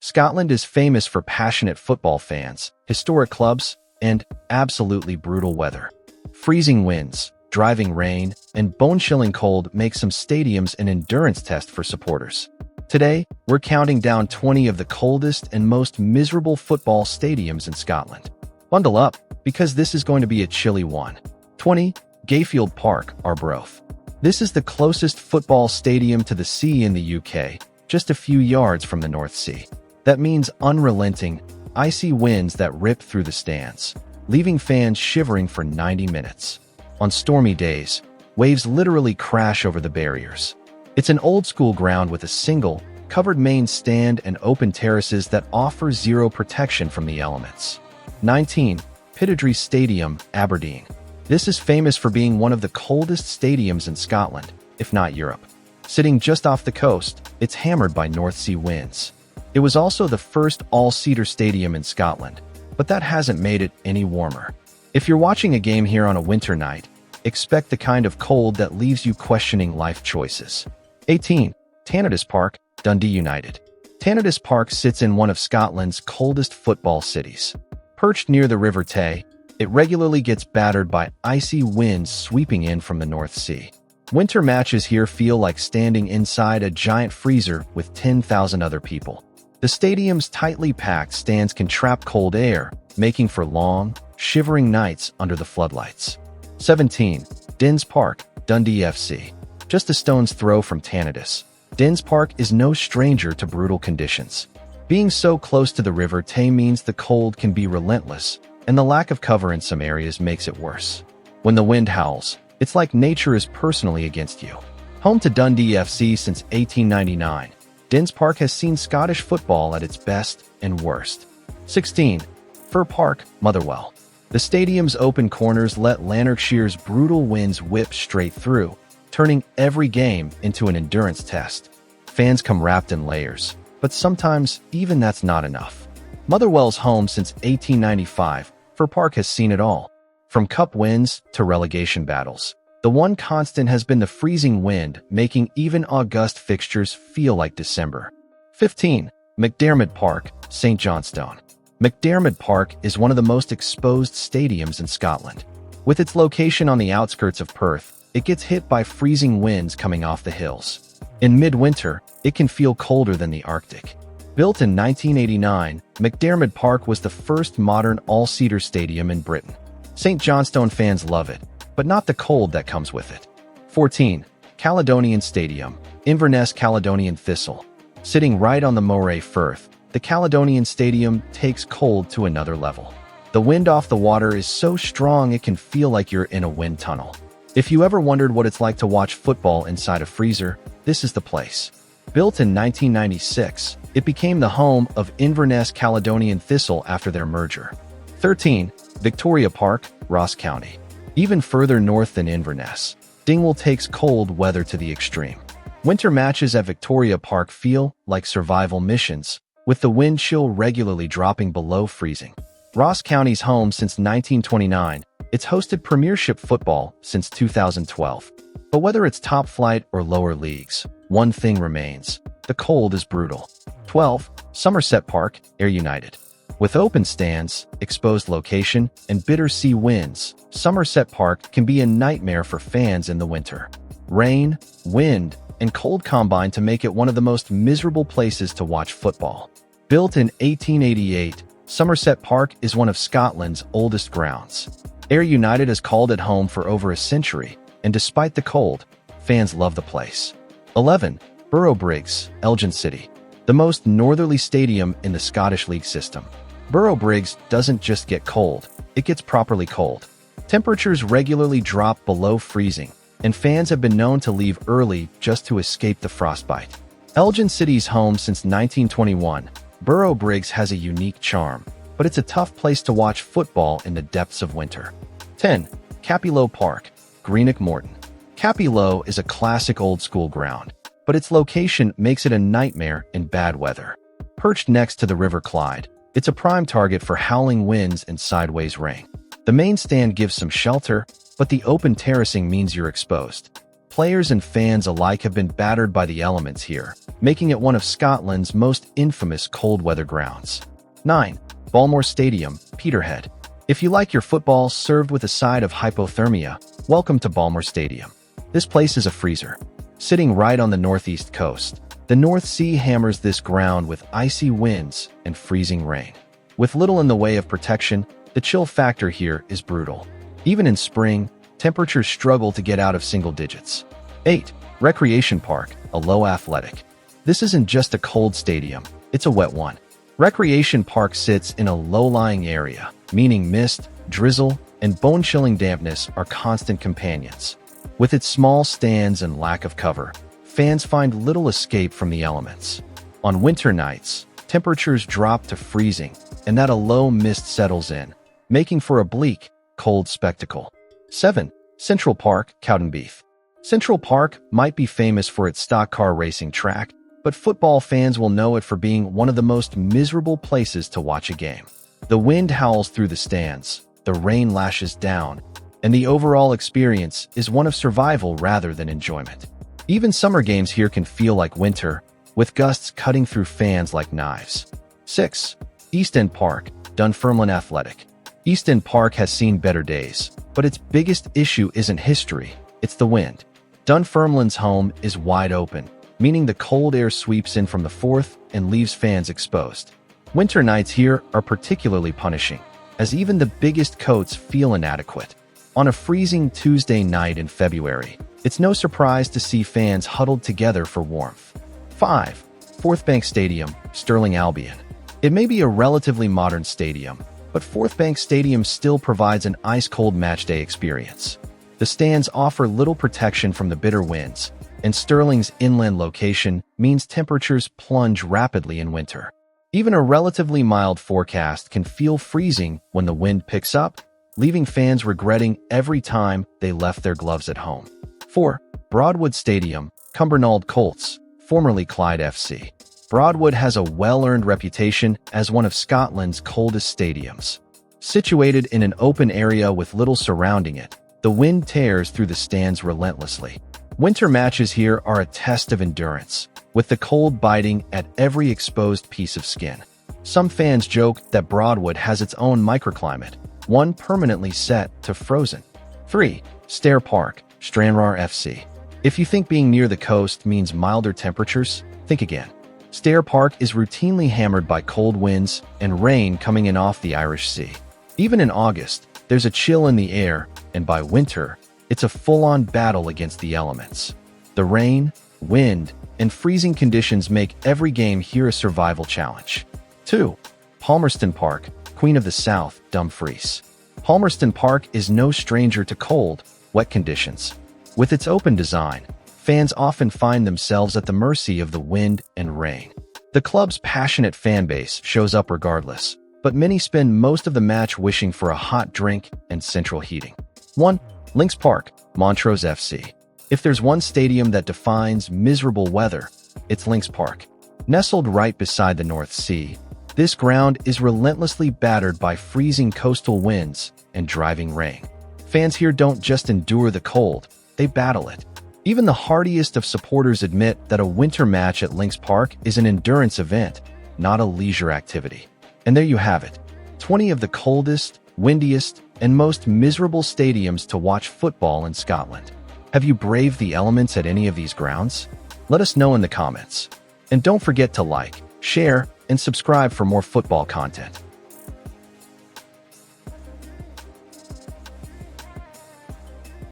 Scotland is famous for passionate football fans, historic clubs, and absolutely brutal weather. Freezing winds, driving rain, and bone-chilling cold make some stadiums an endurance test for supporters. Today, we're counting down 20 of the coldest and most miserable football stadiums in Scotland. Bundle up, because this is going to be a chilly one. 20. Gayfield Park, Arbroath. This is the closest football stadium to the sea in the UK, just a few yards from the North Sea. That means unrelenting, icy winds that rip through the stands, leaving fans shivering for 90 minutes. On stormy days, waves literally crash over the barriers. It's an old-school ground with a single, covered main stand and open terraces that offer zero protection from the elements. 19. Pittodrie Stadium, Aberdeen. This is famous for being one of the coldest stadiums in Scotland, if not Europe. Sitting just off the coast, it's hammered by North Sea winds. It was also the first all-seater stadium in Scotland, but that hasn't made it any warmer. If you're watching a game here on a winter night, expect the kind of cold that leaves you questioning life choices. 18. Tannadice Park, Dundee United. Tannadice Park sits in one of Scotland's coldest football cities. Perched near the River Tay, it regularly gets battered by icy winds sweeping in from the North Sea. Winter matches here feel like standing inside a giant freezer with 10,000 other people. The stadium's tightly packed stands can trap cold air, making for long, shivering nights under the floodlights. 17. Dins Park, Dundee FC. Just a stone's throw from Tannadice, Dins Park is no stranger to brutal conditions. Being so close to the River Tay means the cold can be relentless, and the lack of cover in some areas makes it worse. When the wind howls, it's like nature is personally against you. Home to Dundee FC since 1899, Dins Park has seen Scottish football at its best and worst. 16. Fir Park, Motherwell. The stadium's open corners let Lanarkshire's brutal winds whip straight through, turning every game into an endurance test. Fans come wrapped in layers, but sometimes even that's not enough. Motherwell's home since 1895, Fir Park has seen it all. From cup wins to relegation battles, the one constant has been the freezing wind, making even August fixtures feel like December. 15. McDiarmid Park, St Johnstone. McDiarmid Park is one of the most exposed stadiums in Scotland. With its location on the outskirts of Perth, it gets hit by freezing winds coming off the hills. In midwinter, it can feel colder than the Arctic. Built in 1989, McDiarmid Park was the first modern all-seater stadium in Britain. St Johnstone fans love it, but not the cold that comes with it. 14. Caledonian Stadium, Inverness Caledonian Thistle. Sitting right on the Moray Firth, the Caledonian Stadium takes cold to another level. The wind off the water is so strong it can feel like you're in a wind tunnel. If you ever wondered what it's like to watch football inside a freezer, this is the place. Built in 1996, it became the home of Inverness Caledonian Thistle after their merger. 13. Victoria Park, Ross County. Even further north than Inverness, Dingwall takes cold weather to the extreme. Winter matches at Victoria Park feel like survival missions, with the wind chill regularly dropping below freezing. Ross County's home since 1929, it's hosted Premiership football since 2012. But whether it's top flight or lower leagues, one thing remains: the cold is brutal. 12. Somerset Park, Ayr United. With open stands, exposed location, and bitter sea winds, Somerset Park can be a nightmare for fans in the winter. Rain, wind, and cold combine to make it one of the most miserable places to watch football. Built in 1888, Somerset Park is one of Scotland's oldest grounds. Ayr United has called it home for over a century, and despite the cold, fans love the place. 11. Boroughbriggs, Elgin City. The most northerly stadium in the Scottish League system. Boroughbriggs doesn't just get cold, it gets properly cold. Temperatures regularly drop below freezing, and fans have been known to leave early just to escape the frostbite. Elgin City's home since 1921, Boroughbriggs has a unique charm, but it's a tough place to watch football in the depths of winter. 10. Cappielow Park, Greenock Morton. Cappielow is a classic old-school ground, but its location makes it a nightmare in bad weather. Perched next to the River Clyde, it's a prime target for howling winds and sideways rain. The main stand gives some shelter, but the open terracing means you're exposed. players and fans alike have been battered by the elements here, making it one of Scotland's most infamous cold weather grounds. 9. Balmoor Stadium, Peterhead. If you like your football served with a side of hypothermia, welcome to Balmoor Stadium. This place is a freezer. Sitting right on the northeast coast, the North Sea hammers this ground with icy winds and freezing rain. With little in the way of protection, the chill factor here is brutal. Even in spring, temperatures struggle to get out of single digits. 8. Recreation Park, a low athletic. This isn't just a cold stadium, it's a wet one. Recreation Park sits in a low-lying area, meaning mist, drizzle, and bone-chilling dampness are constant companions. With its small stands and lack of cover, fans find little escape from the elements. On winter nights, temperatures drop to freezing, and that a low mist settles in, making for a bleak, cold spectacle. 7. Central Park, Cowdenbeath. Central Park might be famous for its stock car racing track, but football fans will know it for being one of the most miserable places to watch a game. The wind howls through the stands, the rain lashes down, and the overall experience is one of survival rather than enjoyment. Even summer games here can feel like winter, with gusts cutting through fans like knives. 6. East End Park, Dunfermline Athletic. East End Park has seen better days, but its biggest issue isn't history, it's the wind. Dunfermline's home is wide open, meaning the cold air sweeps in from the Forth and leaves fans exposed. Winter nights here are particularly punishing, as even the biggest coats feel inadequate. On a freezing Tuesday night in February, it's no surprise to see fans huddled together for warmth. 5. Forthbank Stadium, Stirling Albion. It may be a relatively modern stadium, but Forthbank Stadium still provides an ice-cold matchday experience. The stands offer little protection from the bitter winds, and Stirling's inland location means temperatures plunge rapidly in winter. Even a relatively mild forecast can feel freezing when the wind picks up, leaving fans regretting every time they left their gloves at home. 4. Broadwood Stadium, Cumbernauld Colts, formerly Clyde FC. Broadwood has a well-earned reputation as one of Scotland's coldest stadiums. Situated in an open area with little surrounding it, the wind tears through the stands relentlessly. Winter matches here are a test of endurance, with the cold biting at every exposed piece of skin. Some fans joke that Broadwood has its own microclimate, one permanently set to frozen. 3. Stair Park, Stranraer FC. If you think being near the coast means milder temperatures, think again. Stair Park is routinely hammered by cold winds and rain coming in off the Irish Sea. Even in August, there's a chill in the air, and by winter, it's a full-on battle against the elements. The rain, wind, and freezing conditions make every game here a survival challenge. 2. Palmerston Park, Queen of the South, Dumfries. Palmerston Park is no stranger to cold, wet conditions. With its open design, fans often find themselves at the mercy of the wind and rain. The club's passionate fan base shows up regardless, but many spend most of the match wishing for a hot drink and central heating. 1. Lynx Park, Montrose FC. If there's one stadium that defines miserable weather, it's Lynx Park. Nestled right beside the North Sea, this ground is relentlessly battered by freezing coastal winds and driving rain. Fans here don't just endure the cold, they battle it. Even the hardiest of supporters admit that a winter match at Lynx Park is an endurance event, not a leisure activity. And there you have it, 20 of the coldest, windiest, and most miserable stadiums to watch football in Scotland. Have you braved the elements at any of these grounds? Let us know in the comments. And don't forget to like, share, and subscribe for more football content.